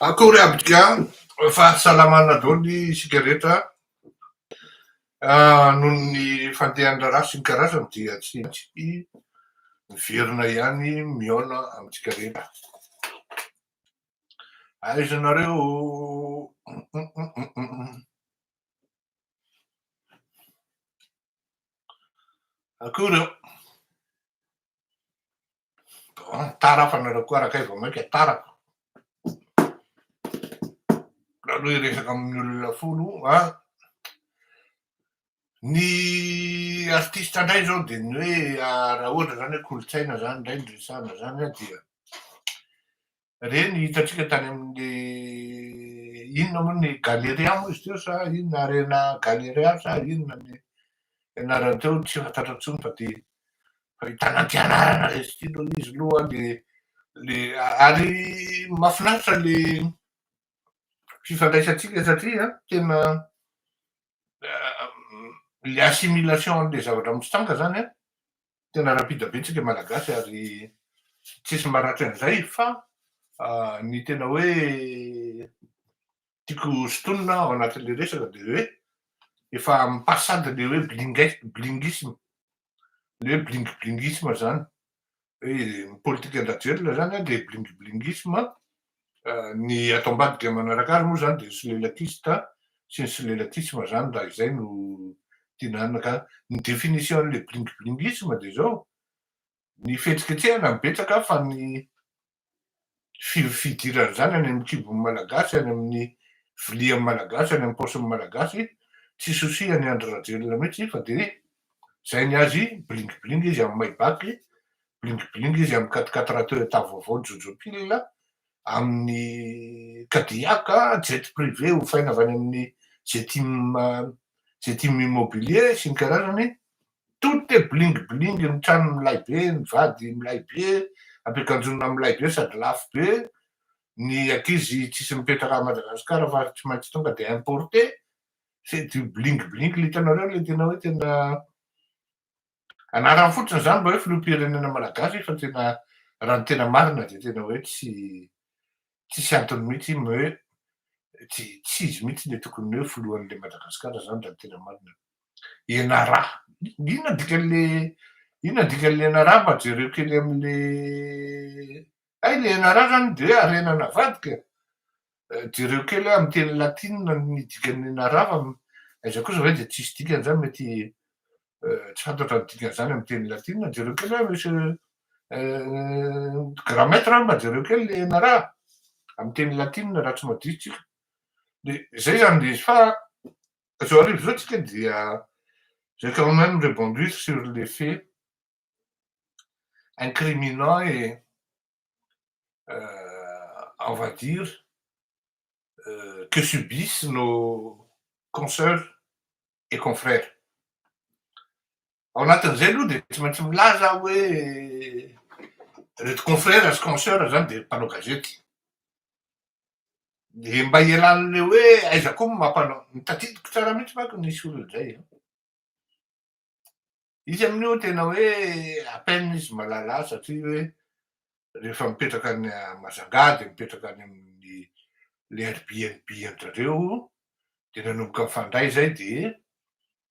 Akory abika fahasalamana daholo ny isika rehetra noho ny fandehandrara sy ny karazany dia tsy miverina ihany mihaona amintsika rehetra. Aiza nareo? Akory eo? Tara fanareo koa araka vao mainka tarako. Raha hoe resaka amin'ny olona folo ny artista indray zao dia ny hoe raha ohatra zany hoe kolotsaina zany indray ny resahana zany dia reny hitantsika tany amin'ny inona moa ny galeria moa izy teo sa inona arena galeria sa inona ny anarany teo tsy fantatra intsony fa dia hitanam-pianarana izy ity aloha izy aloha le ary mahafinaritra le fifandraisantsika satria tena le assimilation an'le zavatra mitsanga zany tena rapida betsika malagasy ary tsisy maratra an'izay fa ny tena hoe tiako sotonina ao anatin'le resaka dia hoe efa mipasady le hoe blingisme le hoe blingisme zany hoe politika indatriel zany dia blingisme ny ato ambadika manaraka azy moa zany dia slelakista sy ny slelatisme zany raha izay no tinanaka ny définition an'le blingisme dia zao ny fihetsiketsehana mibetsaka fa ny fidirana zany any amin'ny kibon'ny malagasy any amin'ny vilian'ny malagasy any amin'ny paosin'ny malagasy tsy sosia ny andry rajoelina mihitsy fa dia zay ny azy bling izy amin'ny maybaky bling izy amin'ny 4x4 Toyota vaovao jojo pile amin'ny Cadillac jet privé hofaina avy any amin'ny jetim immobilier sy ny karazany tout est bling ny trano milay be ny vady milay be ampiakanjona milay be sady lafo be ny ankizy tsisy mipetraka à Madagasikara fa tsy maintsy tonga dia importé c'est du bling hitanareo le tena hoe tena anarany fotsiny zany mba hoe filoham-pirenena malagasy fa tena raha ny tena marina dia tena hoe tsisy antony mihitsy hoe tsy izy mihitsy le tokony hoe filohan'le Madagasikara zany raha ny tena marina. Enara inona dikan'le enara mba jereo kely amin'le le enara zany dia hoe arena navadika jereo kely amin'ny teny latinina ny dikan'ny enara fa aiza kosa ve dia tsisy dikany zany mety tsy fantatra ny dikan'izany amin'ny teny latinina jereo kely hoe misy gramètre mba jereo kely le enara amin'ny teny latinina raha tsy madiso tsika dia zay zany dia izy fa zao arivo zao tsika dia j'ai quand même répondu sur les faits incriminants et on va dire que subissent nos consoeurs et confrères. Ao anatin'izay aloha dia tsy maintsy milaza hoe reto confrères sy consoeurs zany dia mpanao gazety dia mba ialan'le hoe aiza koa mampanao tadidiko tsara mihitsy manko nisy olona izay izy amin'io tena hoe à peine izy mahalala satria hoe rehefa mipetraka any Majunga dia mipetraka any amin'ny le Airbnb an'zareo dia nanomboka mifandray zay dia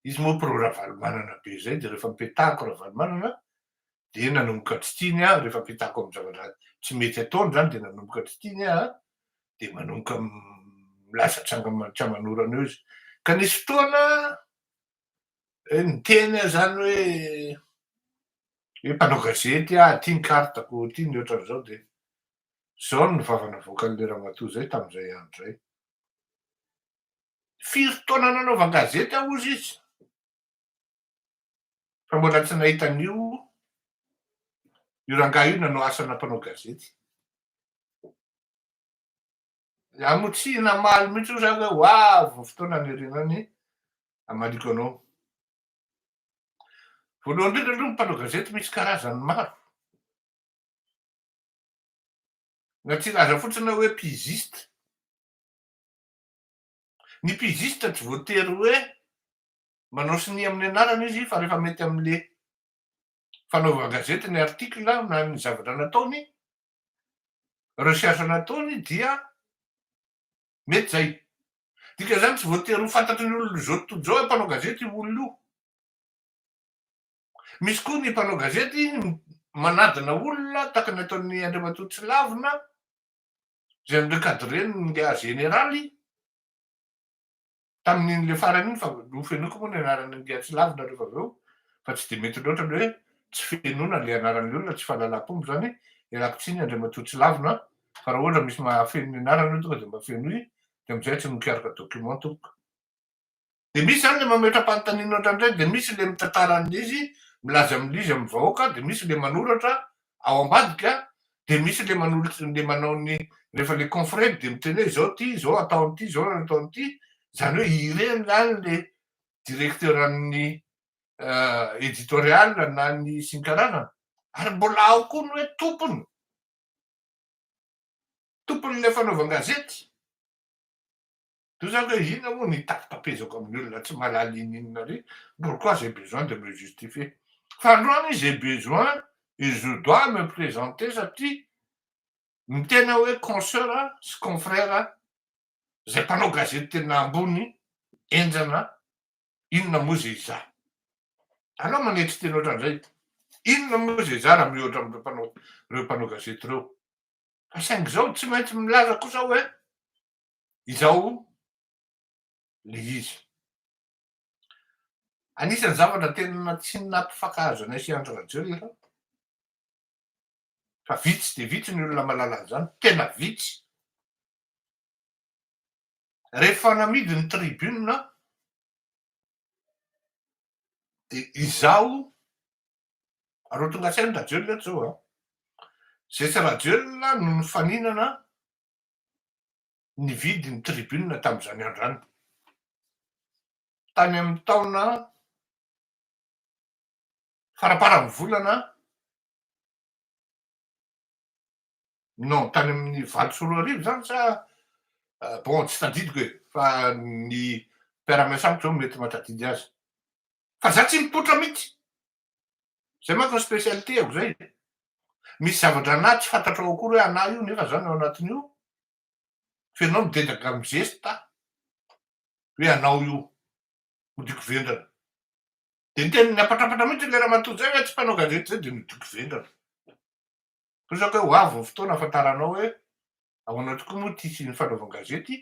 izy moa pro ravalomanana be zay dia rehefa mipetahako ravalomanana dia nanomboka tsy tiany rehefa mipetahako amin'ny zavatra tsy mety ataony zany dia nanomboka tsy tiany dia manomboka milaza tsy amanorana eo izy ka nisy fotoana niteny zany hoe mpanao gazety tia ny kartako tia ny ohatran'izao dia zao no nivavana avoakan'le ramatoa zay tamin'izay andro zay. Firy taona nanaova gazety ozy izy fa mbola tsy nahita an'io io rangahy io nanao asana mpanao gazety. Iaho moa tsy namaly mihitsy io zany hoe hoavy fotoana nirenany hamaliko anao. Voalohany indrindra aloha ny mpanao gazety misy karazany maro na tsy laza fotsiny hoe piziste. Ny piziste tsy voatery hoe manao sinia amin'ny anarana izy fa rehefa mety amin'le fanaovana gazety ny article na ny zavatra nataony recherche nataony dia mety zay. Dika zany tsy voatery ho fantatry ny olona zao tontolo zao mpanao gazety olona io. Misy koa ny mpanao gazety manadina olona tahaka ny ataon'ny Andriamatoa Tsilavina zay recadreny nga generaly tamin'in'le farany iny fa nofenoiko moa ny anarany nga Tsilavina rehefa avy eo fa tsy de mety loatra ny hoe tsy fenona le anaran'ny olona tsy fahalalam-pombo zany iaraky ny Andriamatoa Tsilavina fa raha ohatra misy mahafeno ny anarany tonga de mahafeno i de amizay tsy mikaraka document tompoka. De misy zany le mametra-panontaniana ohatran'izay de misy le mitantara an'izy milaza amin'izy amin'ny vahoaka de misy le manoratra ao ambadika de misy le manao ny rehefa le confrère de miteny hoe zao ty zao ataon'ity zao ataon'ity zany hoe ireny zany le directeur amin'ny éditorial na ny sy ny karazana ary mbola ao koa ny hoe tompony le fanaovan-gazety. Toy zany hoe inona moa ny tapitapezako amin'ny olona tsy mahalala ininona reny. Pourquoi j'ai besoin de me justifier? Fa androany j'ai besoin et je dois me présenter satria ny tena hoe consoeur sy confrère zay mpanao gazety tena ambony enjana inona moa zay za. Anao manetry teny ohatran'izay. Inona moa zay za raha mihoatra amin'ireo mpanao gazety reo. Fa saingy zao tsy maintsy milaza kosa hoe izao le izy. Anisan'ny zavatra tena tsy nampifakahazo anay sy Andry Rajoelina fa vitsy de vitsy ny olona mahalala an'izany, tena vitsy. Rehefa namidy ny tribune de izaho aro tonga sainy Rajoelina zao zay tsy Rajoelina no nifaninana nividy ny tribune tamin'izany andro any. Tany amin'ny taona faraparan'ny volana non tany amin'ny valo sy roa arivo zany sa bon tsy tadidiko e fa ny mpiara-miasambotra zao mety mahatadidy azy fa za tsy mipoitra mihitsy zay manko ny spécialitéako zay. Misy zavatra anahy tsy fantatro ao akory hoe anahy io nefa zany ao anatin'io fenao midedaka amin'ny gesta hoe anao io midiko vendrana de ny teny niapatrapatra mihitsy le raha matoa zay hoe tsy mpanao gazety zay de midiko vendrana. Toy zao hoe ho avy ny fotoana ahafantaranao hoe ahoana tokoa moa ty sy ny fanaovan-gazety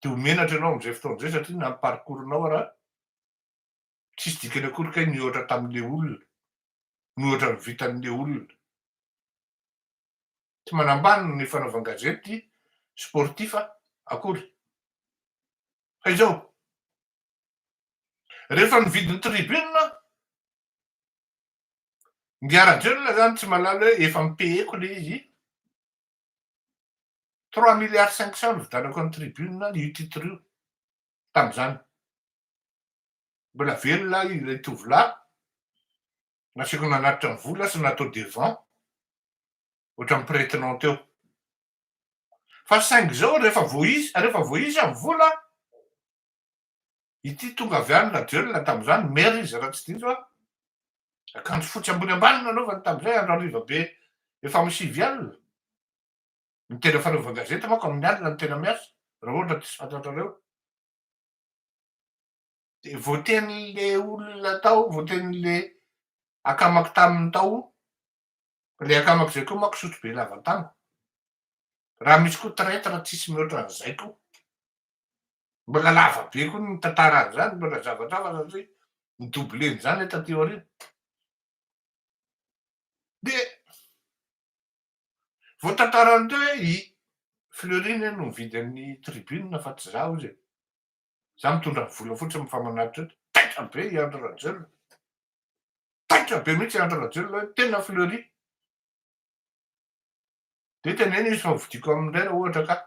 de ho menatra ianao am'izay fotoana zay satria na ny parcours-nao raha tsisy dikany akory kay nihoatra tamin'le olona nihoatra ny vitan'le olona. Tsy manambany ny fanaovan-gazety sportifa akory. Fa izao rehefa nividy ny tribune ngia Rajoelina zany tsy malala hoe efa mipeheko le izy 3 milliards 500 ny vidanako ny tribune io titre io tam'izany. Mbola velona ilay tovolahy nasiako nanatitra ny vola sy natao devant ohatra mipretenant teo. Fa saingy zao rehefa voizy amin'ny vola ity tonga avy any Rajoelina tam'izany maire izy raha tsy diso akanjo fotsy ambony ambany nanaovany tam'izay andro hariva be efa misivy alina. Ny tena fanaovan-gazety manko amin'ny alina ny tena miasa raha ohatra tsy fantatrareo. De voatenin'le olona tao voatenin'le akamako taminy tao le akamako zay koa manko sotro be lava-tango. Raha misy koa traître tsisy mihoatra an'izay koa mbola lava be koa ny tantara an'izany mbola zavatra hafa satria nidobleny taty aoriana. De voatantarany teo hoe i Fleurine no mividy amin'ny tribune fa tsy za hozy e. Za mitondra ny vola fotsiny fa manatitra eto. Taitra be i Andry Rajoelina. Taitra be mihitsy Andry Rajoelina hoe tena Fleury. De teneny izy fa vidiko amindray raha ohatra ka.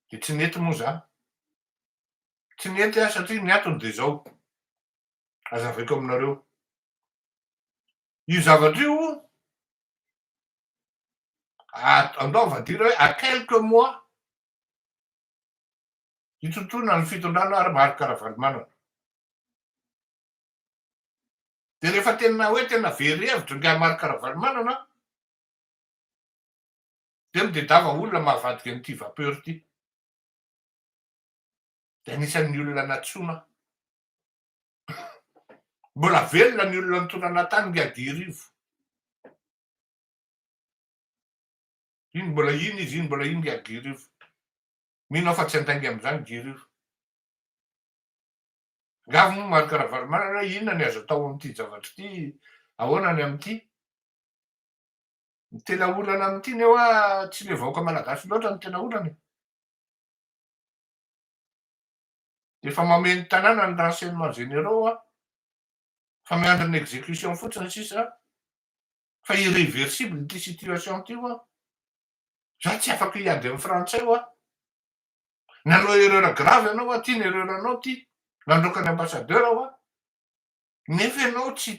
De tsy nety moa za. Tsy nety aho satria ny antony de zao. Azavaiko aminareo. Io zavatra io andao vadira hoe à quelques mois hitontona ny fitondrana ary Marc Ravalomanana. De rehefa tena hoe tena very hevitra nga Marc Ravalomanana de midedava olona mahavadika an'ity vapeur ty. dia anisan'ny olona natsoina. Mbola velona ny olona nitonana tany Giadirivo. Iny mbola iny izy iny mbola iny Giadirivo. Mino fa tsy antaingy amin'izany Girivo. Ngavy moa maro karavalomana hoe inona ny azo atao amin'ity zavatra ity, ahoana ny amin'ity. Ny tena olana amin'ity ny hoa tsy le vahoaka malagasy loatra ny tena olana. Efa mameno tanàna ny renseignements généraux fa miandry ny exécution fotsiny sisa fa irréversible ity situation ty hoa. Za tsy afaka hiady amin'ny frantsay hoa. Nanao erreur grave ianao hoa, ty ny erreur anao ty. Nandroaka ny ambassadeur hoa. Nefa ianao tsy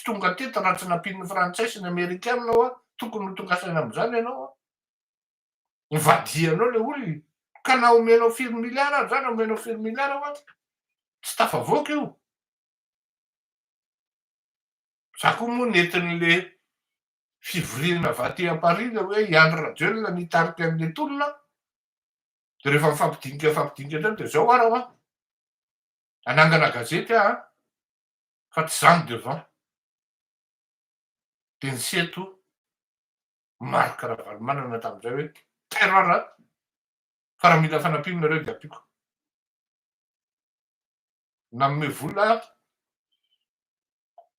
tonga teto raha tsy nampin'ny frantsay sy ny amerikanina hoa, tokony ho tonga saina amin'izany ianao hoa. Nivadianao le olona ka na omenao firy miliara ary zany omenao firy miliara hoa, tsy tafavoaka io. Za koa moa nentin'le fivoriana vaty à Paris le hoe Iandry Rajoelina nitarika an'le tolona. Dia rehefa mifampidinika zany dia zao ara hoa. Anangana gazety aho fa tsy zany devant. Dia niseto maro karavalomanana tamin'izay hoe terreur fa raha mila fanampiny nareo dia ampiko. Nanome vola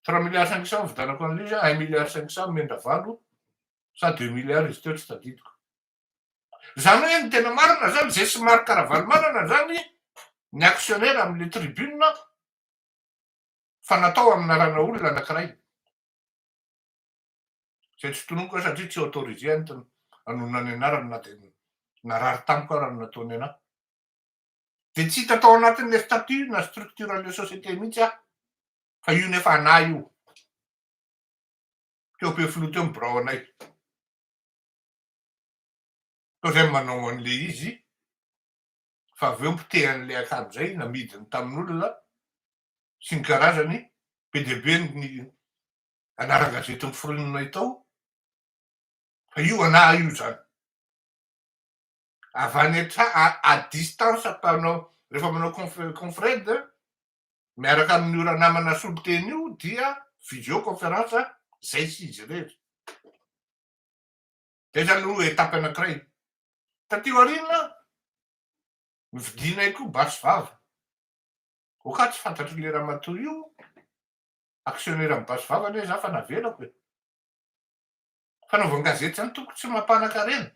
3 milliards 500 vidanako an'ilay izy 1 milliard 500 mendra valo sa 2 milliards izy teo tsy tadidiko. Zany hoe ny tena marina zany zay sy maro karavalomanana zany ny actionnaire amin'le tribune fa natao aminarana olona anankiray. Zay tsy tononoko satria tsy autorisé hanonona ny anarany na dia narary tamiko raha nataony anahy. Dia tsy hita tao anatin'le statut na structure an'le société mihitsy aho. Fa io nefa anahy io. Teo be filoha teo birao anay. Tao zay manao an'le izy fa avy eo mpitehan'le akanjo zay namidiny tamin'olona sy ny karazany be dia be ny anara-gazety noforononay tao. Fa io anahy io zany. Avy any à distance rehefa manao confred miaraka amin'ny ora namana soloteny io dia visioconférence zay sy izy rehetra. Zay zany aloha étape anankiray. Taty aoriana nividinay koa basy vava. Oka tsy fantatry le ramatoa io actionnaire amin'ny basy vava anie za fa navelako e. Fanaovana gazety zany toko tsy mampanankarena.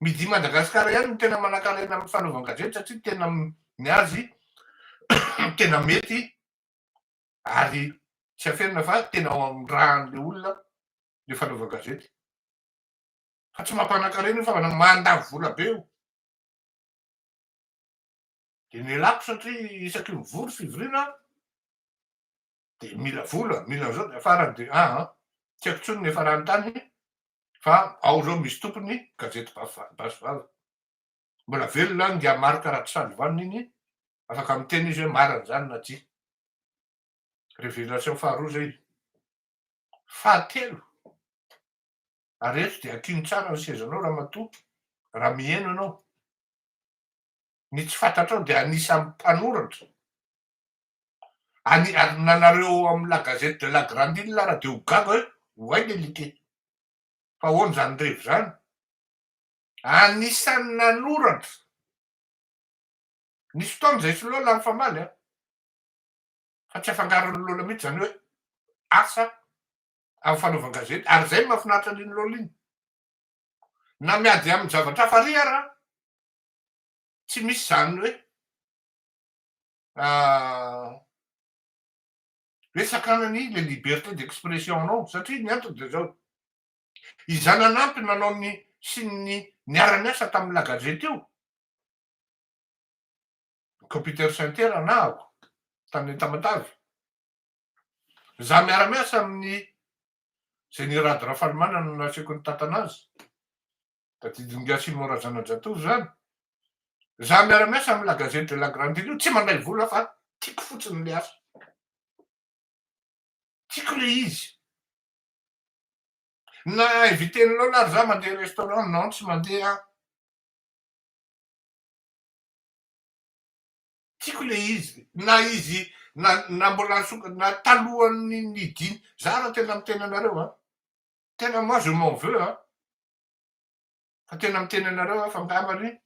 Midi Madagasikara ihany no tena manankarena amin'ny fanaovana gazety satria tena ny azy tena mety ary tsy aferina fa tena ao amin'ny rahan'le olona le fanaovana gazety. Fa tsy mampanankarena io fa mandany vola be io. Dia nialako satria isaky mivory fivoriana dia mila vola, mila zao dia farany dia tsy haiko intsony ny efarany tany fa ao zao misy tompony gazety basy vava. Mbola velona any dia maro karaha Salivanina iny afaka miteny izy hoe marina zany na tsia. Révélation faharoa zay. Fahatelo. Ary eto dia akiny tsara ny sezanao ramatoa raha miheno ianao. Ny tsy fantatrao dia anisan'ny mpanoratra. Ary nanareo amin'ny la gazette de la grande ile raha dia ho gaga hoe oay lelike. Fa ahoana zany revo zany? Anisan'ny nanoratra. Nisy fotoana zay sy lola amin'ny famaly fa tsy afangaron'ny lola mihitsy zany hoe asa amin'ny fanaovana gazety ary zay mahafinaritra an'iny lola iny. Na miady amin'ny zavatra hafa ary raha tsy misy zany hoe sakanany le liberté d'expression anao satria ny antony dia zao. Izany anampy nanao sy ny niara-niasa tamin'ny la gazety io. Computer Center anahako tamin'ny Tamatavy. Za miara-miasa amin'ny Général de Rafalmana no nasiako ny tatanazy. Tadidin'ny Gasimo Razana Jatovo zany. Za miara-miasa amin'ny la gazette de la grande ile io tsy mandray vola fa tiako fotsiny le asa. Tiako le izy. Na inviten'olo ary za mandeha restaurant non tsy mandeha. tiako le izy na mbola na talohan'ny nidiny za raha tena miteny anareo a tena moi je m'en veux a fa tena miteny anareo a fa ngambany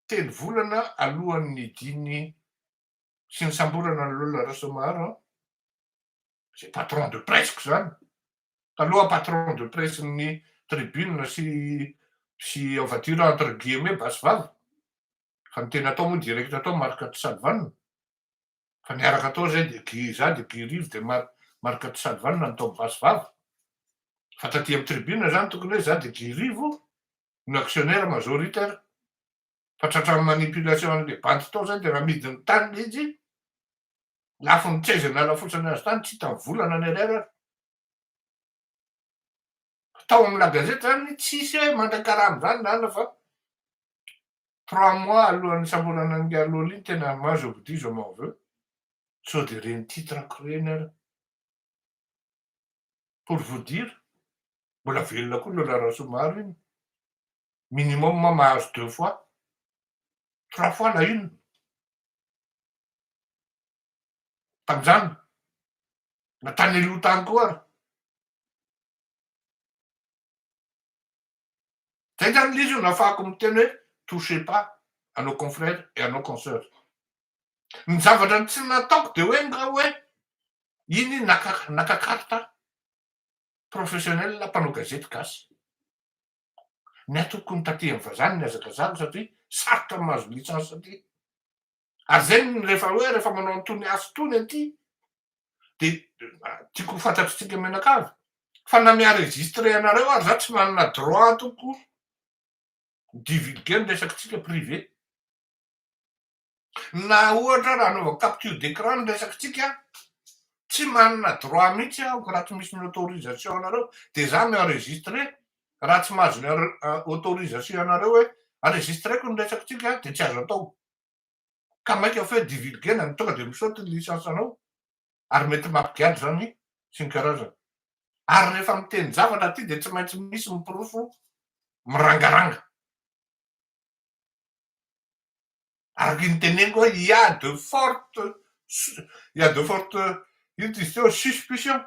telo volana alohan'ny nidiny sy ny samborana n'olona rasomaro a c'est patron de presse zany taloha patron de presse ny tribune sy on va dire entre guillemets basivavy fa ny tena atao moa direct atao marika Tsadvanina fa niaraka atao zay de za de Girivo de marika Tsadvanina natao basivavy fa taty amin'ny tribune zany tokony hoe za de Girivo no actionnaire majoritaire fa tratra manipulation an'le bandy tao zany de raha midiny tany izy lafo nitsezana lafotsany azy tany tsy hitany volana ny ariary tao amin'ny la gazette zany tsisy hoe mandray karama zany nana fa 3 mois alohan'ny samborana ny aloha iny tena moi je vous dis je m'en veux sao de reny titrako reny ary pour vous dire mbola velona koa lola rasomaro iny minimum ma mahazo 2 fois 3 fois la une tam'zany natany aloha tany koa ary zay zany l'izy io nafahako miteny hoe touchez pas à nos confrères et à nos consoeurs ny zavatra tsy nataoko de hoe nga hoe iny nakakarta professionnel mpanao gazety gasy ny atoko ny taty amin'ny vazany ny azakazako satria sarotra mahazo licence satria ary zay rehefa hoe rehefa manao antony asy tony aty de tiako ho fantatritsika menakavy fa na mienregistre anareo ary za tsy manana droit toko divulguer ny resakitsika privé na ohatra raha anaovako capture d'écran ny resakitsika tsy manana droit mihitsy aho raha tsy misy ny autorisation anareo de za mienregistre raha tsy mahazo ny autorisation anareo hoe enregistreko ny resakitsika de tsy azo atao ka maika aho fe divulguer na tonga de misaoty ny licence anao ary mety mampigady zany sy ny karazany ary rehefa miteny zavatra ty de tsy maintsy misy miprofo mirangaranga araky ny teneniko hoe il y a de fortes ino izy teo suspicion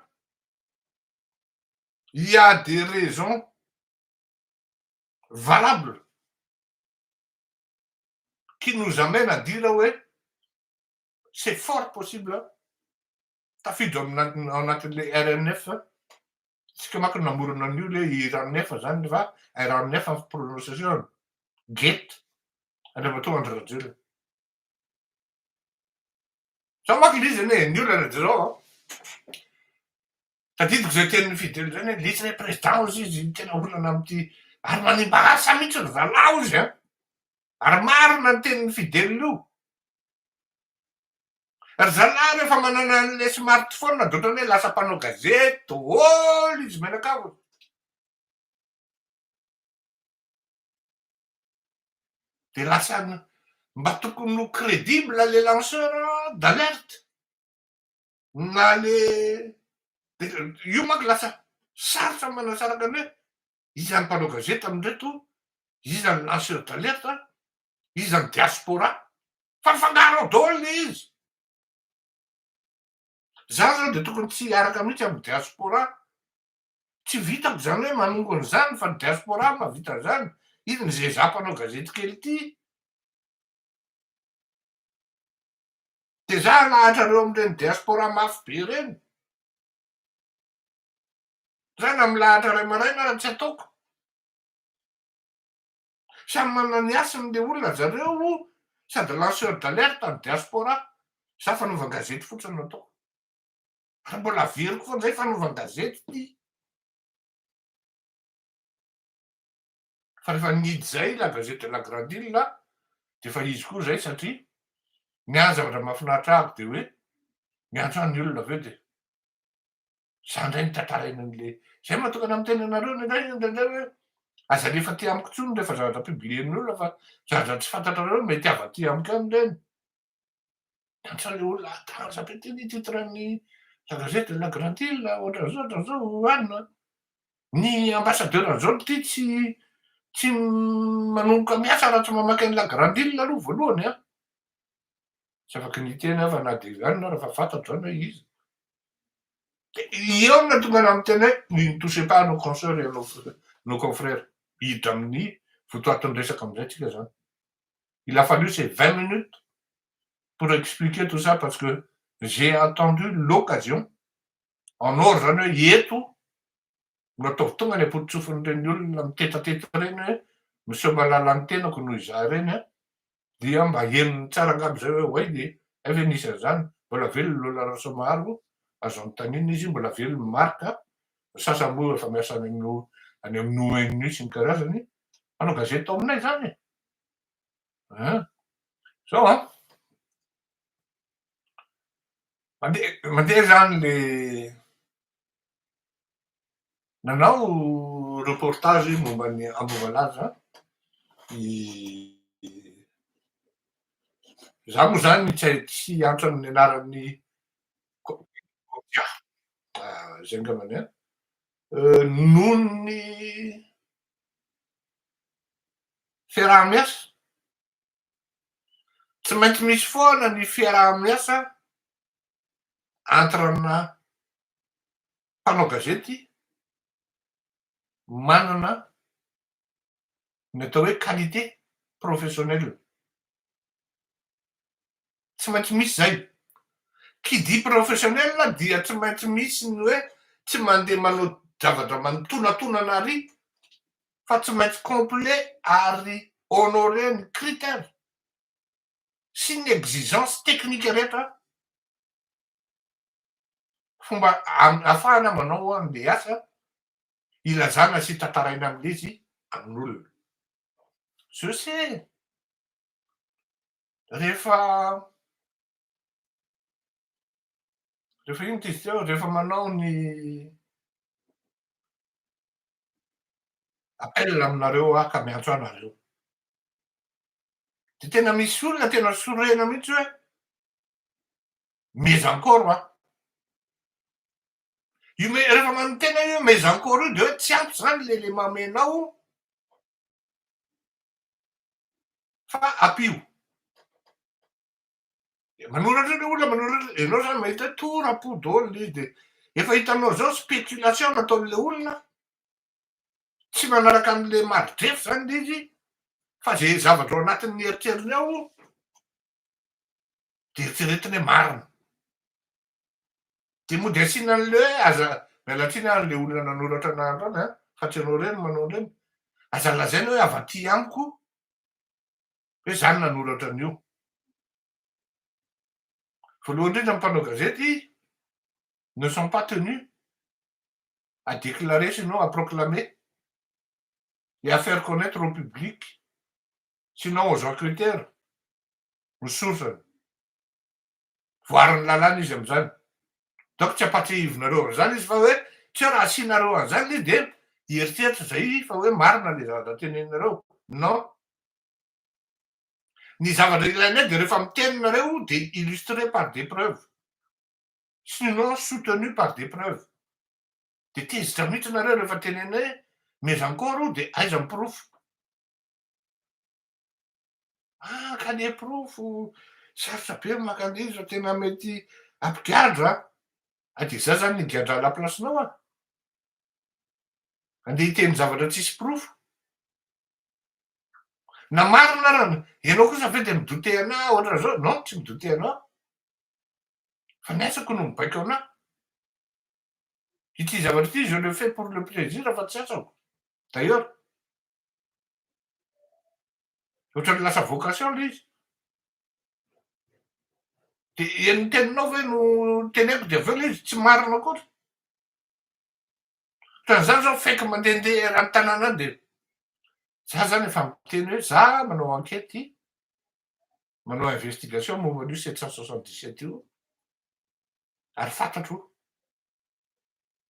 il y a des raisons valables qui nous amènent à dire hoe c'est fort possible tafiditra ao anatin'le RNF tsika manko namorona an'io le RNF zany fa RNF en prononciation get andreva tonga andry rajelo za manko lizy ane ny olona zao tadidiko zay tenin'ny fidely zany hoe lizy le président ozy izy tena olana amity ary manimbasa mihitsy ny valao izy a ary marina ny tenin'ny fidely io ary zalahy rehefa manana an'le smartphone de ohatrany hoe lasa mpanao gazety ôlo izy menakavo de lasa mba tokony ho crédible le lanceur d'alerte na le io manko lasa sarotra manasaraka any hoe iza ny mpanao gazety amindreto iza ny lanceur d'alerte iza ny diaspora fa mifangaro daholo le izy za zao de tokony tsy hiaraka mihitsy amin'ny diaspora tsy vitako zany hoe manongo an'izany fa ny diaspora mahavita zany izy ny zay za mpanao gazety kely ty de za lahatrareo am'ireny diaspora mafy be reny zany amy lahatra ray maraina raha tsy ataoko samy manana ny asiny le olona zareo sady lanceur d'alerte ny diaspora za fanaovan-gazety fotsiny no ataoko ary mbola averiko foana zay fanaovan-gazety ty fa rehefa nidy zay la gazety de la grande ile de fa izy koa zay satria miany zavatra mahafinaritra ahako de hoe miantso any olona aveo de za ndray nitantaraina an'le zay mahatokana amy teny anareo ndraindray hoe aza lefa ty amiko tsony rehefa zavatra publien'olona fa zavatra tsy fantatrareo mety avaty amiko any reny miantso le olona atazabe ty ny titran'ny la gazette de la grande ile ohatran'izao anina ny ambassadeur an'izao ty tsy manomboka miasa raha tsy mamaky any la grande ile aloha voalohany a Tsy afaky niteny aho fa na de zany na refa fantatro zany hoe izy. De eo na tonga na miteny hoe ne touchez pas à nos consoeurs et à nos confrères. Hiditra amin'ny votoatin-dresaka amizay tsika zany. Il a fallu ces 20 minutes pour expliquer tout ça parce que j'ai attendu l'occasion en or zany hoe eto no ataovy tonga ny apoditsofin'ireny olona mitetateta reny hoe monsieur malala ny tenako noho izaho reny a dia mba henony tsara angamba zay hoe oay de efa nisy an'izany mbola velony lola raso maro azo anontanina izy mbola velony marika sasany moa efa miasa any amin'ny ONU sy ny karazany manao gazety tao aminay zany zao a mandeha zany le nanao reportage momba ny Ambohimalaza za moa zany tsy antso amin'ny anaran'ny zay angambany a noho ny fiaraha-miasa tsy maintsy misy foana ny fiaraha-miasa entre-na mpanao gazety manana ny atao hoe qualité professionnelle tsy maintsy misy zay qui dit professionnel dia tsy maintsy misy ny hoe tsy mandeha manao zavatra manotonatonana ary fa tsy maintsy complet ary honoré ny critère sy ny exigence technique rehetra fomba ahafahana manao an'le asa ilazana sy tantaraina am'le izy amin'olona. Je sais rehefa ino ty izy teo rehefa manao ny appel aminareo aho ka miantso anareo de tena misy olona tena sorena mihitsy hoe mais encore a io rehefa manotena io mais encore io de hoe tsy ampy zany le mamenao fa apio manoratra le olona manoratra ianao zany mahita hoe tora-po daholo le izy de efa hitanao zao spéculation nataon'le olona tsy manaraka an'le maridrefy zany le izy fa zay zavatra ao anatin'ny eritreriny ao de eritreretiny hoe marina de moa de asiana an'le hoe aza mialatsiny an'le olona nanoratra anahandro any a fa tsy anao reny manao reny aza lazaina hoe avy aty amiko hoe zany nanoratra an'io voalohany indrindra ny mpanao gazety ne sont pas tenus à déclarer sinon à proclamer et à faire connaître au public sinon aux enquêteurs ny source voariny lalàna izy am'zany donc tsy ampatsiahivinareo zany izy fa hoe tsy hoe raha asianareo an'zany izy de hieritseritra zay fa hoe marina le zavatra teneninareo non ny zavatra ilainay de rehefa miteninareo de illustré par des preuves sinon soutenu par des preuves de tezitra mihitsy nareo rehefa tenenay mais encore de aiza ny profo ka le profo sarotra be ny maka an'izy fa tena mety ampigadra de za zany nigadra laplasinao a andeha hiteny zavatra tsisy profo na marina raha ianao kosa ve de midoute anah ohatra zao non tsy midoute anao fa ny asako no mibaiko anah ity zavatra ity je le fais pour le plaisir fa tsy asako d'ailleurs ohatrany lasa vocation le izy de ny teninao ve no teneko de aveo le izy tsy marina koatra ohatran'izany zao faiky mandehandeha rany tanàna any de za zany efa miteny hoe za manao enquête manao investigation momba an'io 777 io ary fantatro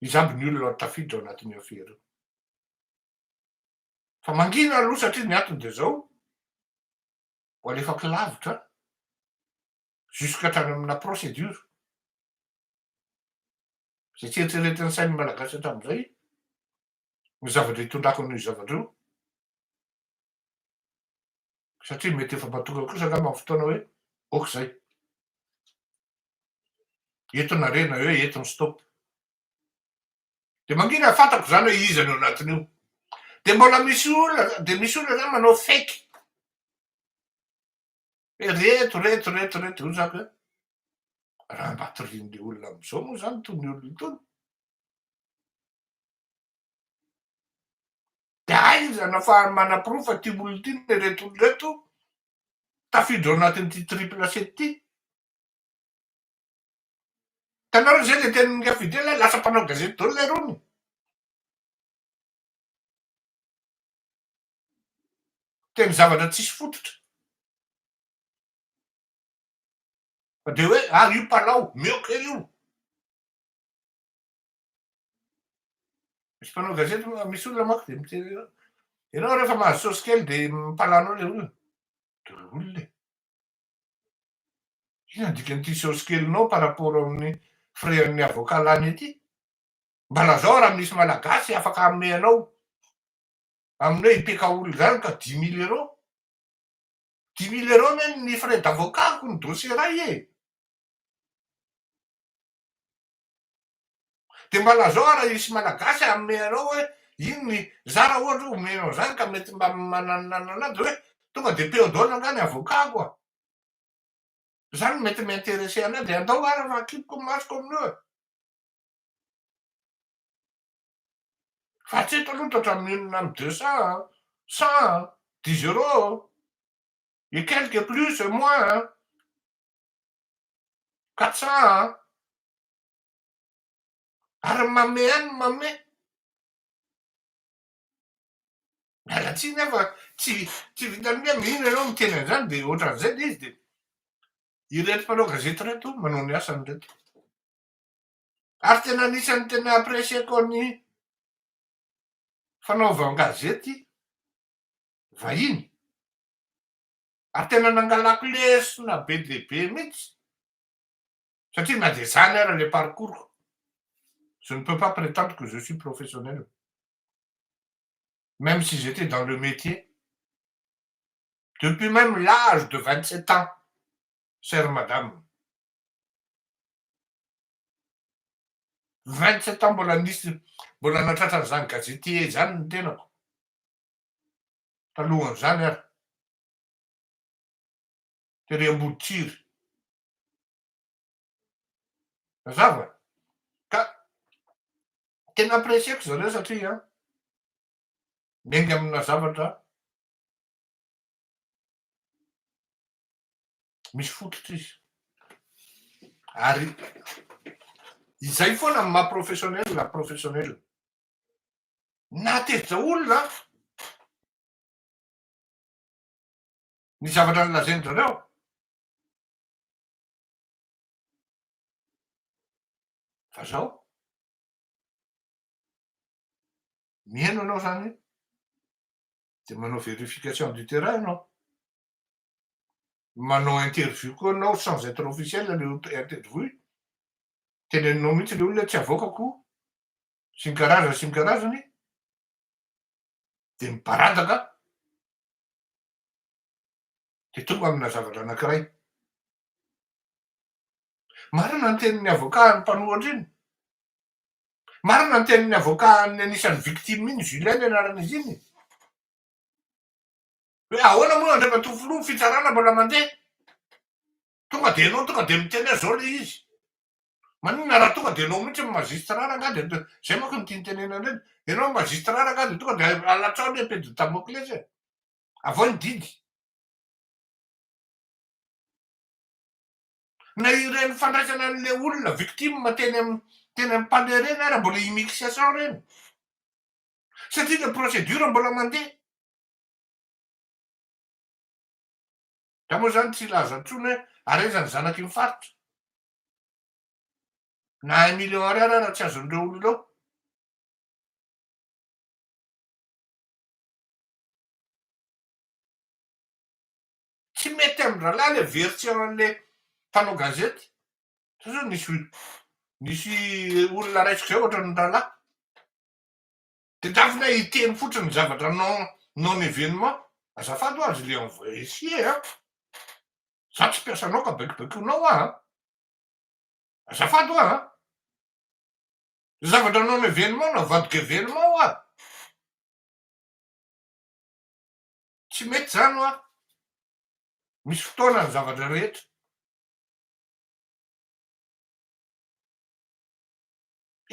izamby ny olona tafiditra ao anatin'ny affaire io fa mangina aloha satria ny antony de zao ho alefako lavitra jusqu'atrany amina procédure zay tsy eritreretin'ny sain'ny malagasy hatramin'izay ny zavatra hitondrako an'io zavatra io satria mety efa mahatonga kosa angamba ny fotoana hoe okazay entonarena hoe entony stop. De mangina fantako zany hoe izy any anatin'io. De mbola misy olona zany manao faiky. Reto io zaka hoe raha mbatorian'le olona am'izao moa zany tony olona itony. De aiza nafa manam-porofo fa ty olona ity ny reto olona reto tafiditra ao anatin'ity triple C ty. Tanareo zay le tenin'ny Ngafidela lasa mpanao gazety daholo le rony. Teny zavatra tsisy fototra. Fa de hoe io mpanao mioka io. Misy mpanao gazety misy olona manko de miteny ianao rehefa mahazo saosy kely de mpalanao le olona. De olona e. Ina dikan'ity saosy kelinao par rapport amin'ny frean'ny avocat lany ety. Mba lazao raha misy malagasy afaka amene anao amin'ny hoe hipeka olona zany ka 10 000 euros. 10 000 euros men ny frais d'avocat ny dossier ray e. De mba lazao raha isy malagasy amene anao hoe iny za raha ohatra omenao zany ka mety mba mananana de hoe tonga de péodole angany avocat koa. Zany mety m'intéressé anay de andao ara fa akipoko masoko amin'io e. Fa tsy eto aloha toatraminona amy 200, 100, 10 euros. Et quelque plus, moins, 400. Ary mame any mame. Miala tsiny nefa tsy vitany hoe mihina ianao miteny an'izany de ohatran'izay de izy de ireto mpanao gazety reto manao ny asany reto. Ary tena anisan'ny tena apprécieko ny fanaovan-gazety vahiny. Ary tena nangalako lesona be de be mihitsy. Satria na de zany ara le parcours. Je ne peux pas prétendre que je suis professionnel. Même si j'étais dans le métier. Depuis même l'âge de 27 ans, chère madame. 27 ans mbola natratran'izany gazetier zany ny tenako. Talohan'izany ary. Tery Amboditsiry. Mazava. Ka tena apprécieko zareo satria miainga amina zavatra misy fototra izy. Ary izay foana ny maha professionnel. Na teza olona ny zavatra nolazainy zareo. Fa zao mihaino anao zany de manao vérification du terrain anao. Manao interview koa anao sans être officiel le interview. Teneninao mihitsy le olona tsy avoakako sy ny karazany de miparadaka de tonga amina zavatra anankiray. Marina ny tenin'ny avocat ny mpanohatra iny. Marina ny tenin'ny avocat ny anisan'ny victime iny Julien anaran'izy iny. Hoe ahoana moa andreva tofolo fitsarana mbola mandeha. Tonga de enao tonga de miteny zao le izy. Maninona raha tonga de enao mihitsy magistrat nga de zay manko ny tiany tenena. Enao magistrat nga de tonga de alatrao le épée de Damoclès e. Avao ny didy. Na ireny fandraisana an'le olona victime teny amin'ny palais reny ara mbola immixation reny. Satria le procédure mbola mandeha. Da moa zany tsy laza intsony hoe arezany zanaky ny faritra. Na 1 million ariary ara tsy azon'ireo olona reo. Tsy mety amin'ny rahalahy le version an'le mpanao gazety. Satria nisy olona raisiko zay ohatran'ny rahalahy. De dafina hiteny fotsiny zavatra non événement. Azafady ho azy le envoyé ici. Za tsy piasanao ka baikibaikonao Azafady oa a zavatra anao événement navadika événement oa tsy mety zany oa misy fotoana ny zavatra rehetra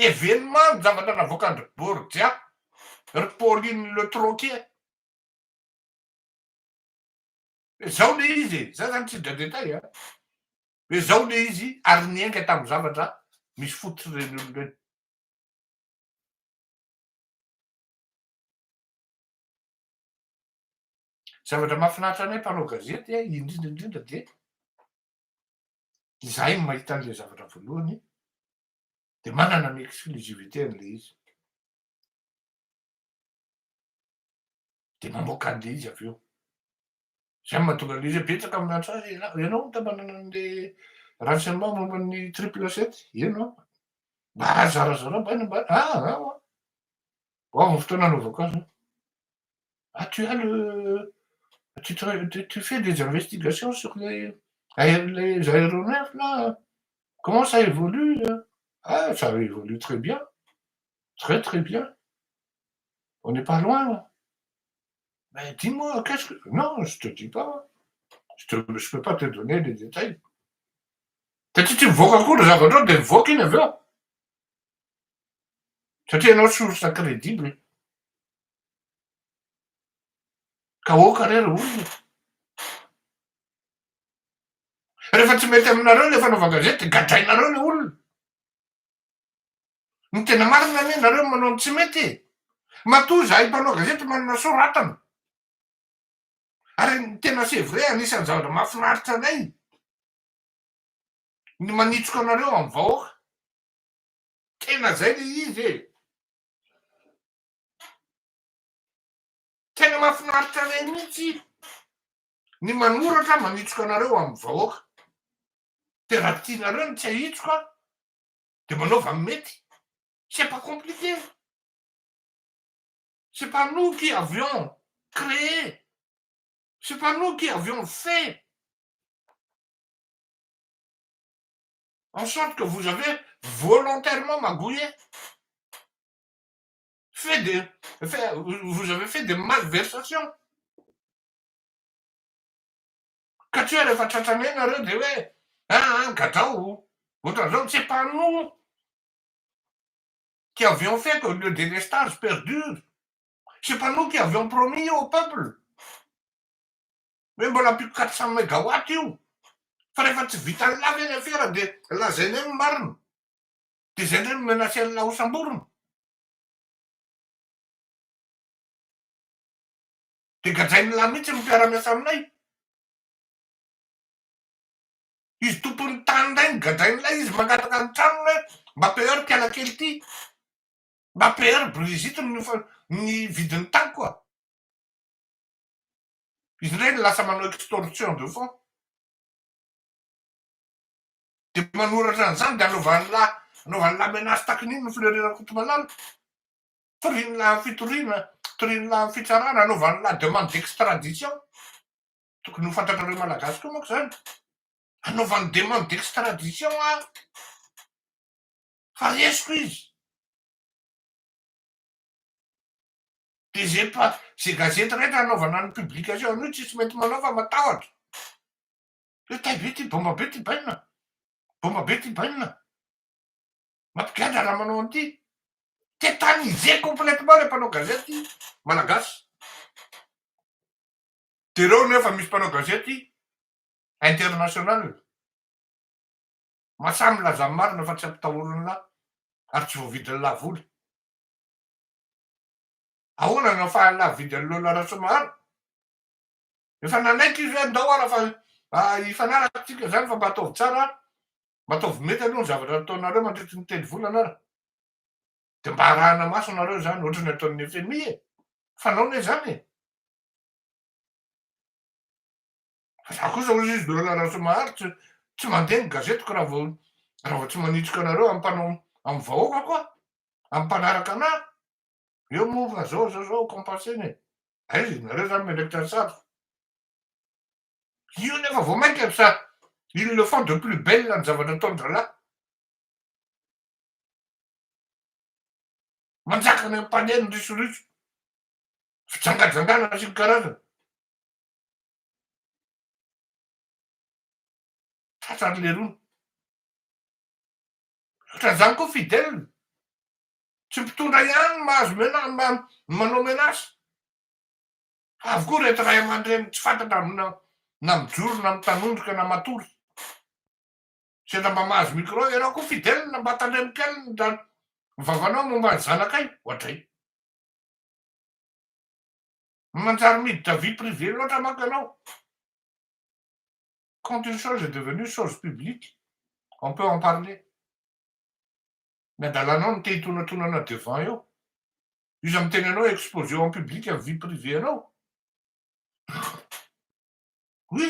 événement ny zavatra navoakan'ny Borgia ry Pauline Le Troquet zao le izy za zany tsy de détail a hoe zao le izy ary nienga tamin'ny zavatra misy fototsy reny olo reny zavatra mahafinaritra anay mpanao gazety indrindra de izahay mahita an'le zavatra voalohany de manana ny exclusivité an'le izy de mamoaka an'le izy avy eo zay mahatonga an'le izy betsaka amin'andro ianao ta manana an'le renseignement momban'ny triple sept ianao mba zarazara mba ny fotoana anaovako azy tu as tu fais des investigations sur les aéronefs là comment ça évolue ça évolue très bien très très bien on n'est pas loin là mais dis-moi qu'est-ce que non je te dis pas je peux pas te donner les détails ty mivoaka koa le zavatrao de mivoaka iny avy eo satria ianao source crédible ka oka rery olona rehefa tsy mety aminareo le fanaova gazety de gadrainareo le olona ny tena marina ane nareo manao ny tsy mety matoa zahay mpanao gazety manana soratana ary ny tena c'est vrai anisan'ny zavatra mahafinaritra anay ny manitsoka anareo amin'ny vahoaka tena zay le izy tena mahafinaritra anay mihitsy ny manoratra manitsoka anareo amin'ny vahoaka de raha tianareo ny tsy ahitsoka de manaova mety c'est pas compliqué c'est pas nous qui avions créé c'est pas nous qui avions fait en sorte que vous avez volontairement magouillé vous avez fait des malversations ka tsy hoe rehefa tratranay nareo de hoe gadao ohatran'izao c'est pas nous qui avions fait que le délestage perdure c'est pas nous qui avions promis au peuple hoe mbola plus 400 mégawatt io fa rehefa tsy vitany lavy eny afera de lazainy eny marina de zay ndray menasy an'ny lahosamborona de gadrainy lahy mihitsy mipiara-miasa aminay izy tompony tany ndray ny gadrainy lay izy mangataka ny tranony hoe mba peur pialakely ty mba peur Brigitte ny vidiny tany koa izy ndray ny lasa manao extorsion de fond de manoratra an'izany de anaovany lahy menace takin'iny ny fleurirako to malala toriany lahy fitoriana toriany lahy fitsarana anaovany lahy demande d'extradition tokony ho fantatrareo malagasy koa moako zany anaovany demande d'extradition fa esiko izy de zay gazety rehetra anaovana ny publication an'io tsisy mety manao fa matahotra hoe taibe ty bomba be ty baina mampigadra raha manao an'ity tétanisé complètement le mpanao gazety malagasy de reo nefa misy mpanao gazety international masamy laza marina fa tsy ampitahorony lahy ary tsy voavidiny lahy voly ahoana no fahala vidin'ny lola rasomahary efa nanaiky izy hoe andao ara fa ifanaraka tsika zany fa mba ataovy tsara mba ataovy mety aloha ny zavatra ataonareo mandritry ny telo volana ara de mba arahana maso anareo zany ohatrany ataon'ny FMI fanao ne zany fa za kosa ozy izy lola rasomahary tsy mandeha ny gazetiko raha vao tsy manitsoka anareo ampanao amy vahoaka koa ampanaraka anahy eo moa fa zao compenseny izy nareo zany menekitra sariko io nefa vao mainka sa ils le font de plus belle ny zavatra ataondralahy manjaka ny ampaneny risoriso fijangajangana sy ny karazana tratrany lerony ohatran'izany koa fideliny tsy mpitondra ihany mahazo manao menasy fa avokoa rehetra ray aman-dreny tsy fantatra na mijoro na mitanondrika na matory sendra mba mahazo micro ianao koa fidelina mba tandremikeliny da mivavanao momba ny zanakay ohatray manjary miditra vie privé loatra manko ianao quand une chose est devenue chose publique on peut en parler miadalanao ny te hitonatonana devant eo izy amy teny anao exposé en public amy vie privé anao oui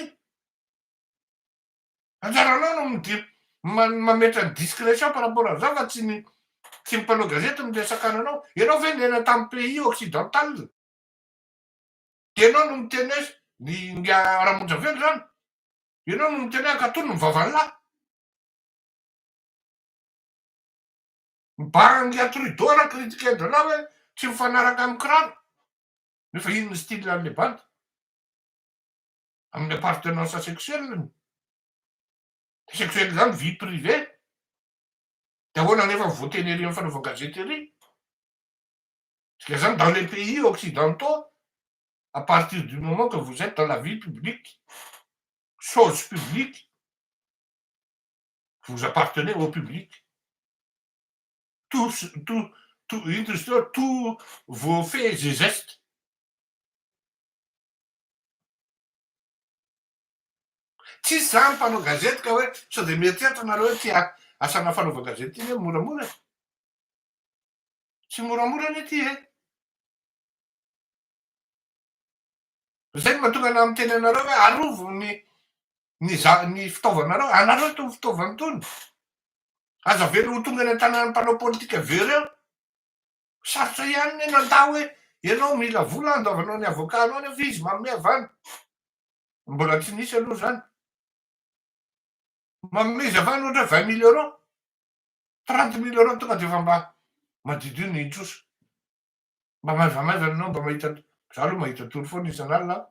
anjaranao no mametra discrétion par rapport an'izao fa tsy mpanao gazety miresaka ananao ianao ve nena tamy pays occidental ianao no mitenesa ny aramonja velo zany ianao no miteny ankatony mivavany lahy mibarangy Trudeau raha critiqué de là hoe tsy mifanaraka amy kiraro nefa ino ny style an'le bandy amin'ny appartenance sexuelle sexuelle zany vie privé de ahoana nefa voatenery amy fanaovan-gazety parce que dans les pays occidentaux à partir du moment que vous êtes dans la vie publique chose publique vous appartenez au public tous vos faits et gestes tsy zany mpanao gazety ka hoe sao de mieritreritra nareo hoe ty asana fanaova-gazety iny hoe moramora tsy moramora anie ty zay mahatonga ana amy teny anareo hoe arovo ny fitaovanareo anareo tony fitaovany tony aza velo ho tonga ny an-tanàny mpanao politika vereo sarotra ihany ny nandà hoe ianao mila vola andaovanao ny avokanao any fa izy manome avany mbola tsy nisy aloha zany manome izy avany ohatra 20 000 euros 30 000 euros tonga de fa mba madidio ny introso mba maivamaivana anao mba mahita za aloha mahita tory foana isan'alina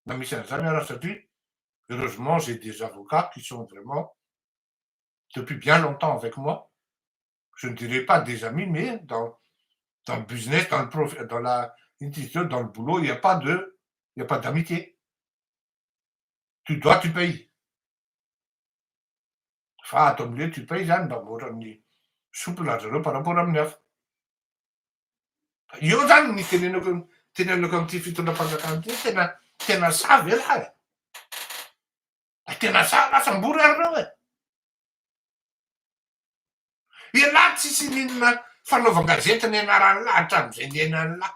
na misy an'izany araha satria heureusement j'ai des avocats qui sont vraiment depuis bien longtemps avec moi je ne dirais pas des amis mais dans le business dans le boulot il n'y a pas d'amitié tu dois tu payes fa ato am'le tu payes zany mba moran'ny souple zareo par rapport amin'ny hafa io zany ny tenenako am'ty fitondram-panjakana ty tena savy lahy tena savy lasam-bory aryreo ialahy tsisy ninona fanaovan-gazety ny anarany lahy hatram'izay niainany lahy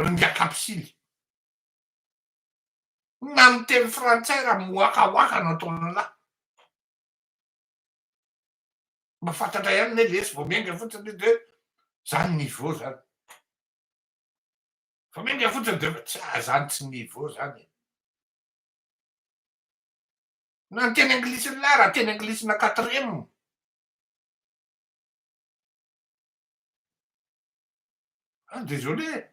ringa-kapsily na miteny frantsay raha moakaoaka no ataony lahy mba fantatra ihany ne lesy vo miainga fotsiny de zany niveau zany fa miainga fotsiny de tsy zany tsy niveau zany na ny teny anglisy lahy raha teny anglisy na 4e désolé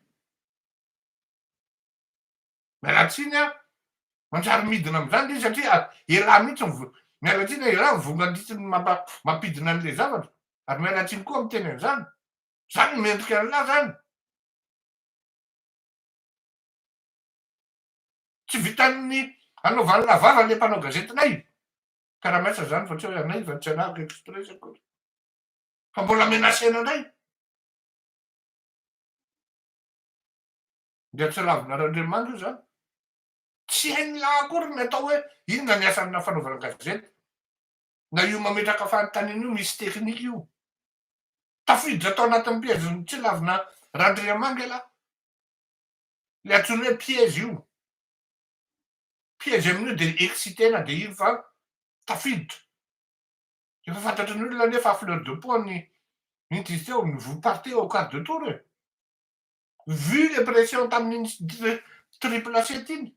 mialatsiny manjary midina am'izany le satria elahy mihitsy mialatsiny elahy mivongandritsiny mampidina an'le zavatra ary mialatsiny koa miteny an'izany zany mendrika an'lahy zany tsy vitan'ny anaovany lavava le mpanao gazetinay karamaisa zany fa tsy hoe anay fa tsy anahako express akory fa mbola menasena indray de tsy lavinarandriamanitra io zany tsy hainy lahy akory ny atao hoe inona ny asanina fanaovana gazety na io mametraka fanontaniana io misy teknika io tafiditra atao anatin'ny piège tsy lavina randriamangy lahy le atsony hoe piège io piège amin'io de excitena de ino fa tafiditra efa fantatry ny olona nefa fleur de peau ny teo vous partez au quart de tour vu les pressions tamin'iny triple C iny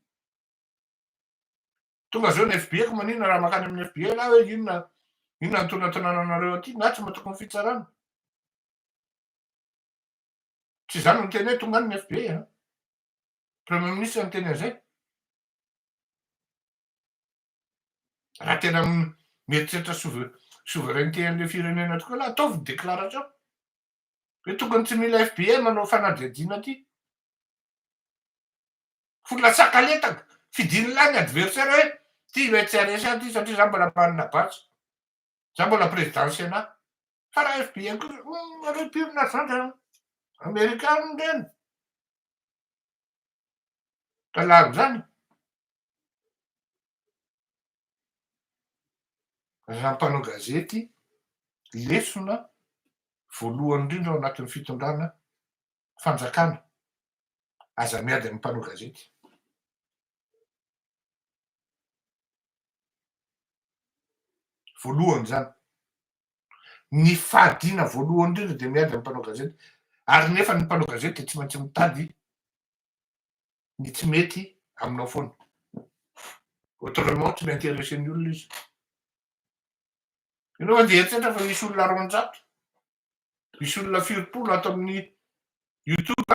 tonga zao ny FBI ko manina raha makany amin'ny FBI lahy hoe inona ny tonatonana anareo aty na tsy matoko ny fitsarana Tsy zany no teny hoe tonga ny FPE a. Premier ministre no teny an'izay. Raha tena mieritreritra souveraineté an'ilay firenena tokoa la ataovy déclaration. Hoe tokony tsy mila FPE manao fanadihadiana ty. Folatsaka letaka fidiny lany adversaire hoe ty hoe tsy aresy ty satria za mbola manana basy. Za mbola président Sénat. Fa raha FPE koa reo pirina zany Amerikana reny. Talary zany. Raha mpanao gazety lesona voalohany indrindra ao anatin'ny fitondrana fanjakana aza miady amin'ny mpanao gazety. Voalohany zany. Ny fahadiana voalohany indrindra dia miady amin'ny mpanao gazety. Ary nefa ny mpanao gazety tsy maintsy mitady ny tsy mety aminao foana. Autrement tsy mainteressé ny olona izy. Ianao andeha eritreritra fa misy olona 400, misy olona 20 ato amin'ny YouTube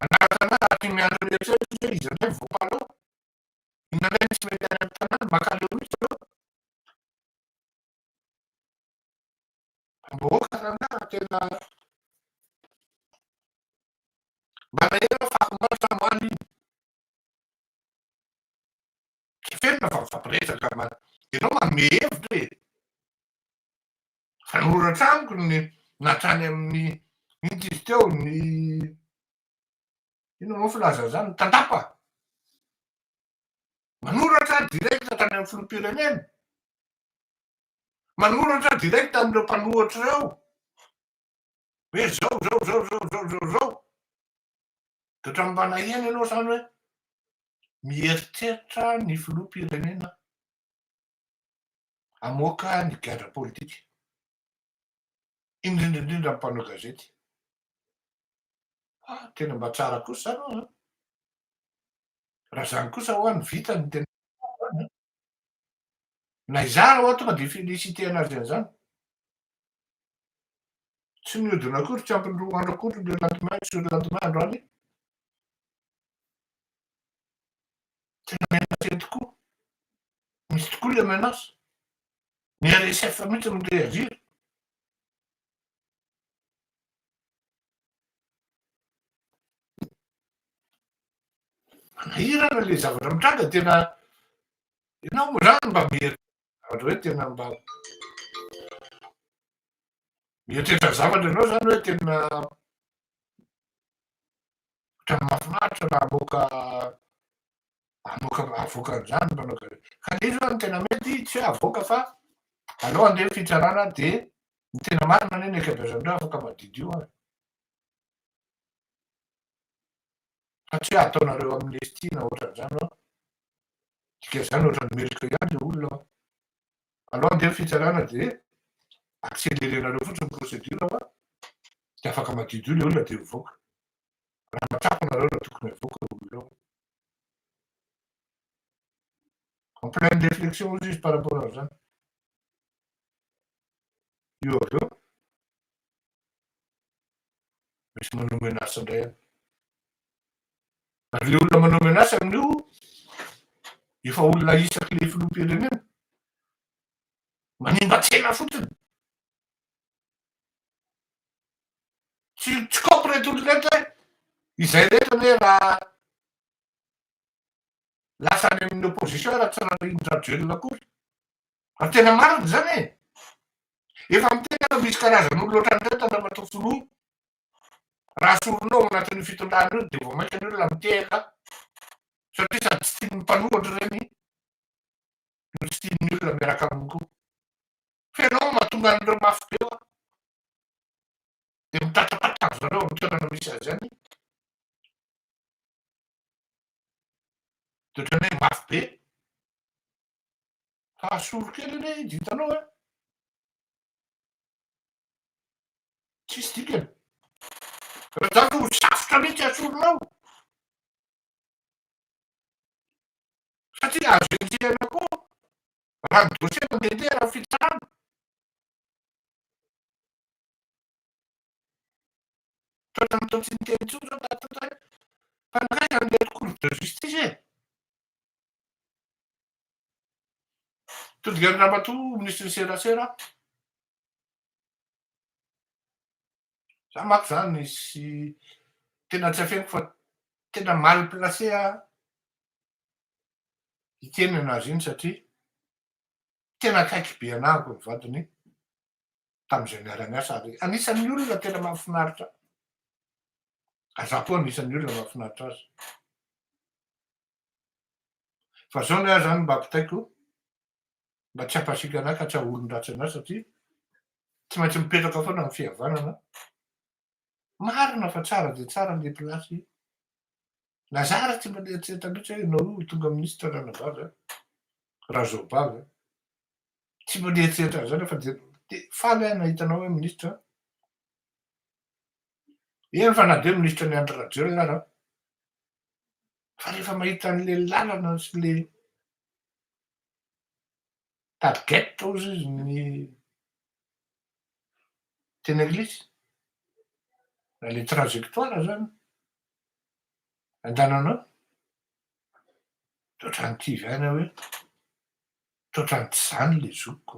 anatana ty miandro eritreritra izy indray voapalao. Inona tsy mety any amin'ny tanàna makaleo mihitsy eo. Mboka raha tena manahirana fahakomana samoaly iny. Tsy ferina fa mifampiresaka ianao manome hevitra e. Fanoratra amiko ny natrany amin'ny ity izy teo ny ino moa filaza zany tandapa. Manoratra direct tany amin'ny filoham-pirenena. Manoratra direct amin'ireo mpanohitra ireo. Hoe zao. Dia ohatran'ny mba nahihana ianao zany hoe mieritreritra ny filoham-pirenena hamoaka ny gadra politika. Indrindrindrindra amin'ny mpanao gazety. Tena mba tsara kosa zany. Raha zany kosa ho any vita ny tena na izaho raha tonga dia félicité anazy an'izany. Tsy mihodina akory tsy ampiny 2 andro akory le lendemain sy le lendemain androany. Tena menacé tokoa. Misy tokoa le menace. Ny RSF mihitsy miréagir. Manahirana le zavatra mitranga tena ianao moa zany mba zavatra hoe tena mba mieritreritra zavatra ianao zany hoe tena ohatran'ny mahafinaritra raha avoaka an'izany mpanao gazety. Ka le izy zany tena mety tsy hoe avoaka fa aleo andeha fitsarana dia ny tena marina anie ny ankabeazan'ireo afaka madidio ary. Fa tsy hoe ataonareo amnesty na ohatran'izany ao. Dikan'izany ohatran'ny melika ihany le olona. Aleo andeha fitsarana dia accélérenareo fotsiny procédure fa dia afaka madidio le olona dia mivoaka. Raha mahatsapa nareo raha tokony avoaka olona ireo. En pleine réflexion izy par rapport an'izany. Io avy eo misy manao menace indray any. Ary le olona manao menace amin'io efa olona isaky le filoham-pirenena. Manimba tsena fotsiny. Tsy kaopy reto olona reto hoe izay reto anie raha lasa any amin'ny opposition raha tsy raha akory. Ary tena marina zany e. Efa miteny misy karazan'olona ohatran'ireto andramatoa filoha. Raha soronao anatin'ny fitondrana io dia vao mainka ny olona mitehaka. Satria sady tsy tian'ny mpanohitra ireny no tsy tian'ny olona miaraka aminy koa. Fa ianao mahatonga an'ireo mafy be eo dia mitatapataka zareo amin'ny toerana misy azy any. Dia ohatran'ny hoe mafy be. Fa asolo kely anie izy hitanao e. Tsisy dikany. Raha zany ho safotra mihitsy asoronao. Satria azo enjehana koa. Raha ny dossier mandehandeha raha fitsarana. toetrandro tsy niteny tsotra tato fa nagaika andeha cour de justice e todika ny ramatoa ministry ny serasera za mako zany sy tena tsy afeniko fa tena mal placé hiteny anazy iny satria tena akaiky be anahako ny vadiny tamin'izay niara-miasa ary anisan'ny olona tena mahafinaritra aza koa anisan'ny olona mahafinaritra azy fa zao ny ahy zany mba ampitaiko mba tsy hampasika anahy ka tsy haolon-dratsy anazy satria tsy maintsy mipetraka foana ny fihavanana marina fa tsara de tsara le plasy lazara tsy mba lihatseritra loatra hoe ianao tonga ministra ranabavy raha zao bavy tsy mba lihatseritra an'izany fa de faly ahy nahitanao hoe ministra eny fa na de ministra ny andro rajela raha fa rehefa mahita an'le lalana sy le target ozy izy ny teny anglisy na le trajectoire zany andananao toatrany kivy aina hoe toatrany tsy zany le zokiko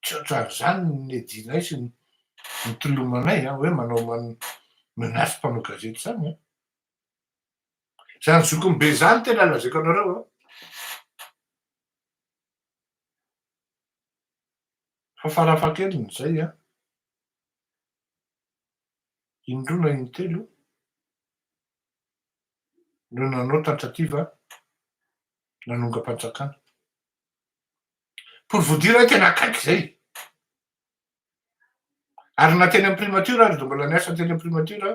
tsy ohatran' zany ny edinay sy ny tolomanay hoe manao menace mpanao gazety zany zany zokony be zany tena lazaiko anareo fa farafahakeliny zay indroa na intelo no nanao tentative nanonga-panjakana pour vous dire tena akaiky zay ary nateny amin'ny primature ary de mbola niasa teny amin'ny primature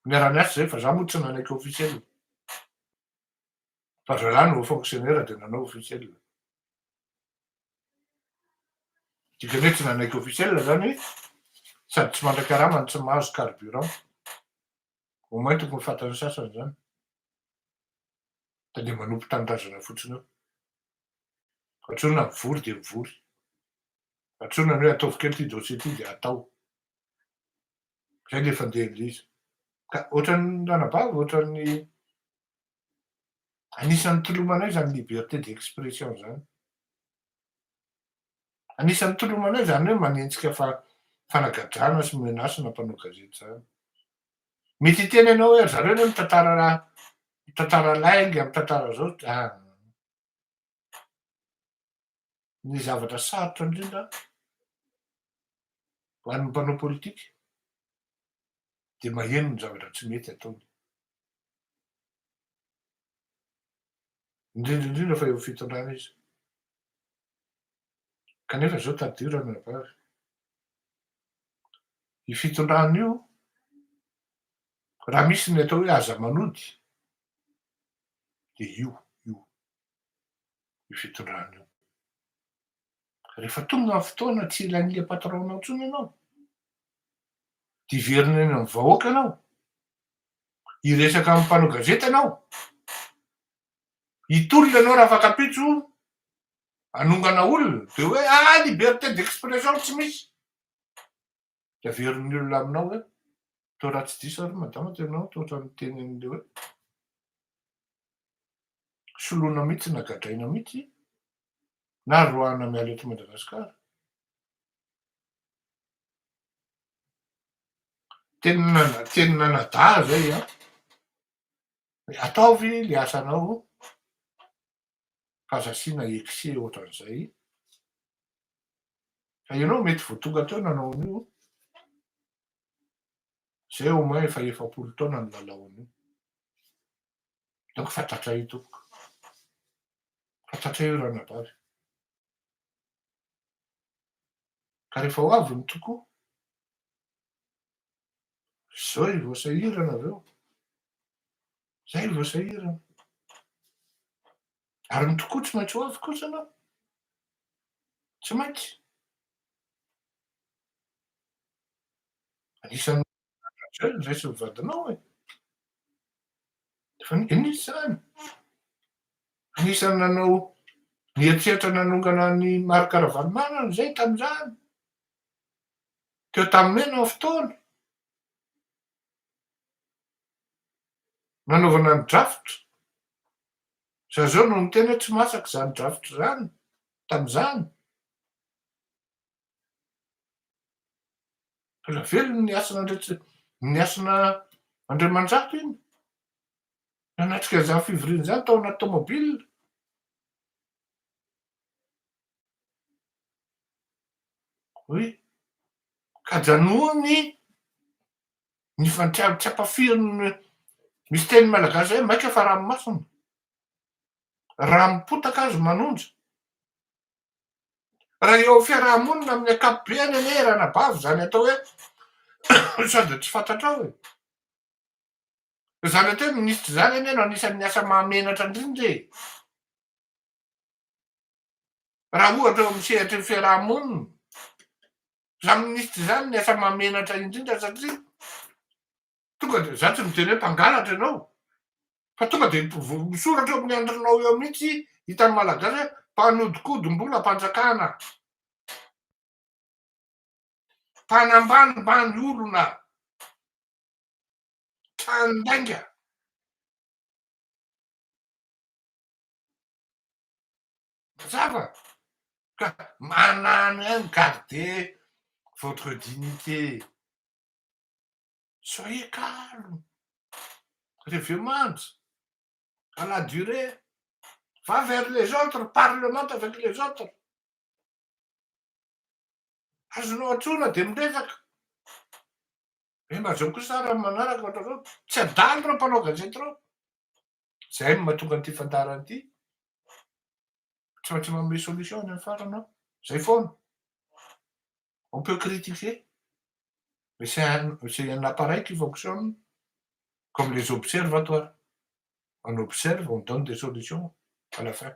miara-miasa zay fa za moa tsy nanaiky officiel fa zalahy no fonctionnaire de nanao officiel dikany hoe tsy nanaiky officiel zany sady tsy mandraky aramany tsy mahazo carburant au moins tokony fantan'ny sasany zany da de manompo tanindrazana fotsiny eo atsonona mivory de mivory atsonany hoe ataovy kely ty dossier ty de atao zay le fandehan'le izy ka ohatran'ny ranabavy ohatran'ny anisan'ny tolomanay zany liberté d'expression zany anisan'ny tolomanay zany hoe manenjika fanagadrana sy menasy na mpanao gazety zany mety hiteny ianao hoe zareo no mitantara laingy amy tantara zao ny zavatra sarotra indrindra ho an'ny mpanao politika de maheno ny zavatra tsy mety ataony indrindrindrindra fa eo fitondrana izy kanefa zao tadirana vary i fitondrana io raha misy ny atao hoe aza manody de io i fitondrana io rehefa tonga ny fotoana tsy ilan'ile patronao ntsony ianao diverina eny amin'ny vahoaka ianao hiresaka amin'ny mpanao gazety ianao hitolona ianao raha afakapitso anongana olona de hoe liberté d'expression tsy misy de averin'ny olona aminao hoe to raha tsy diso ary madama tenao toatra ny teny an'le hoe soloina mihitsy nagadraina mihitsy na roahana miala eto Madagasikara teny nanada zay ataovy le asanao fazasiana excès ohatran'izay fa ianao mety voatonga teo nanao an'io zay au moins efa efapolo taona ny lalao an'io donc fantatra io tompoko fantatra io ranabavy ka rehefa ho avy ny tokoa zao i voasahirana aveo zay voasahirana ary ny tokoa tsy maintsy ho avy kosa anao tsy maintsy anisan'ny zay sy mivadinao fa nisy zany anisan'ny nanao nieritreritra nanongana ny Marc Ravalomanana zay tam'izany teo tamin'ny enao fotoana nanaovana ny drafitra za zao no ny tena tsy masaka zany drafitra zany tam'izany la velony ny asana ny asana Andriamandrato iny nanatrika zany fivoriany zany tao anaty tômôbila oy ka janoany ny tsy ampafiriny misy teny malagasy hoe maika fa ranomasina raha mipotaka azy manonja raha eo fiarahamonina amin'ny akapobeany ane ranabavy zany atao hoe sady tsy fantatrao zany atao hoe minisitry zany ane no anisan'ny asa mahamenatra indrindra e raha ohatra eo misehatra ny fiarahamonina za minisitry zany ny asa mahamenatra indrindra satria tonga de za tsy miteny hoe mpangalatra ianao fa tonga de misoratra eo amin'ny andrinao eo mihitsy hitan'ny malagasy hoe mpanodikodim-bola mpanjakana mpanambanimbany olona trandainga mazava ka manano hainy garder votre dignité soyez calme revieux à la durée va vers les autres parlemente avec les autres azonao antsona de miresaka mazao kosa raha manaraka ohatra zao tsy adaly reo mpanao gazety reo zay ny mahatonga an'ity fandarana ity tsy maintsy manome solution any amin'ny faranao zay foana on peut critiquer mais c'est un appareil qui fonctionne comme les observatoires on observe on donne des solutions à la fin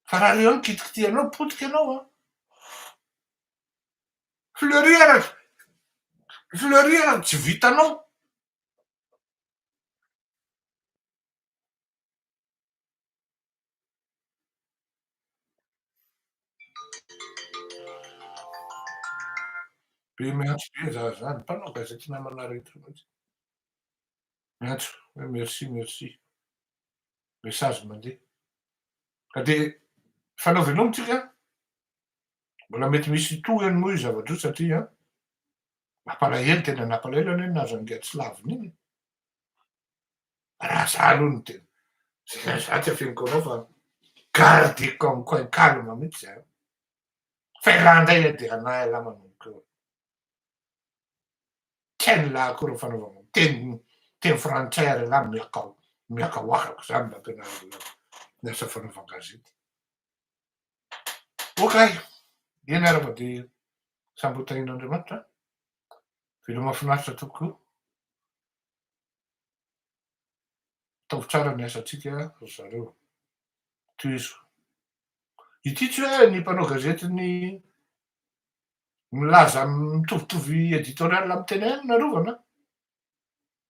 fa raha reo kitikitianao potika ianao fleuriera tsy vitanao be miantso be za zany mpanao gazety namana rehetra mihitsy miantso hoe merci message mandeha ka de fanao velomintsika mbola mety misy tohany moa io zavatra io satria mampalahelo tena nampalahelo ane nazo angatsy laviny iny raha za aloha ny tena za tsy afeniko anao fa garde comme coin calme mihitsy zay fa raha indray de anay ala manomboka eo teny la akory fanaovana teny frantsay la miaka oakako zany mba tena ny asa fanaovana gazety okay eny araba de samby hotahin'Andriamanitra velo mahafinaritra tokoa ataovy tsara ny asantsika ry zareo toizo ity tsy hoe ny mpanao gazety ny milaza mitovitovy editorial amy teny narovana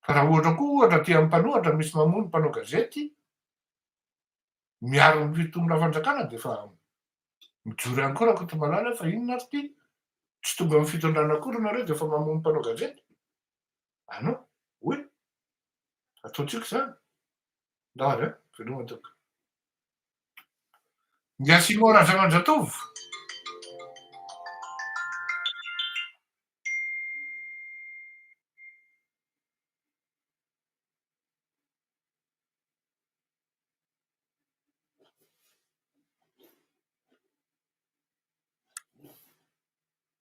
fa raha ohatra tia mpanohatra misy mamono mpanao gazety miaro ny fitondrana fanjakana de fa mijory any koa raha koa malala fa inona ary ty tsy tonga amy fitondrana akory nareo de fa mamono mpanao gazety ano oy ataotsika zany ndary veloma toka ngia simona Razamandratovy